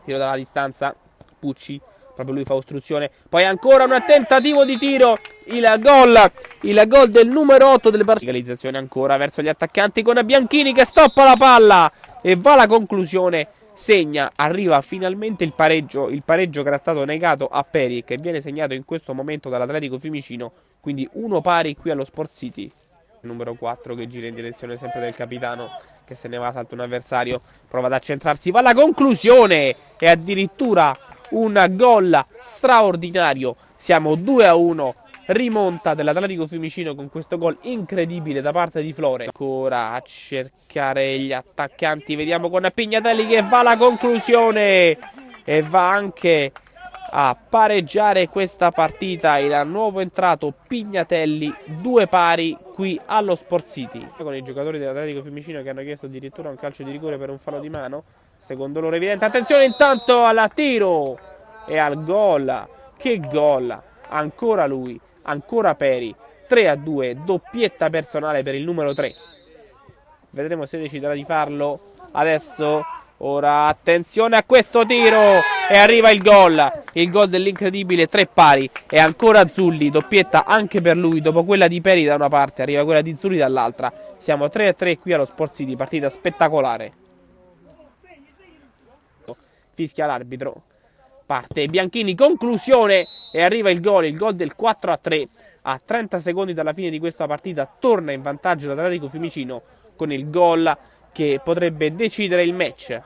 tiro dalla distanza, Pucci, proprio lui fa ostruzione, poi ancora un tentativo di tiro, il gol del numero 8 delle partite. Realizzazione ancora verso gli attaccanti con Bianchini che stoppa la palla e va alla conclusione, segna, arriva finalmente il pareggio che era stato negato a Peri, che viene segnato in questo momento dall'Atletico Fiumicino, quindi 1 pari qui allo Sport City. Numero 4 che gira in direzione sempre del capitano, che se ne va, salta un avversario, prova ad accentrarsi, va alla conclusione e addirittura un gol straordinario. Siamo 2-1, rimonta dell'Atletico Fiumicino con questo gol incredibile da parte di Flore. Ancora a cercare gli attaccanti, vediamo con Pignatelli che va alla conclusione e va anche a pareggiare questa partita il nuovo entrato Pignatelli, 2 pari qui allo Sport City, con i giocatori dell'Atletico Fiumicino che hanno chiesto addirittura un calcio di rigore per un fallo di mano, secondo loro evidente. Attenzione intanto al tiro e al gol, che gol, ancora lui, ancora Peri, 3-2, doppietta personale per il numero 3. Vedremo se deciderà di farlo adesso. Ora attenzione a questo tiro e arriva il gol dell'incredibile 3 pari e ancora Zulli, doppietta anche per lui dopo quella di Peri da una parte, arriva quella di Zulli dall'altra. Siamo 3-3 qui allo Sport City, partita spettacolare. Fischia l'arbitro, parte Bianchini, conclusione e arriva il gol del 4-3. A 30 secondi dalla fine di questa partita torna in vantaggio l'Atletico Fiumicino con il gol che potrebbe decidere il match.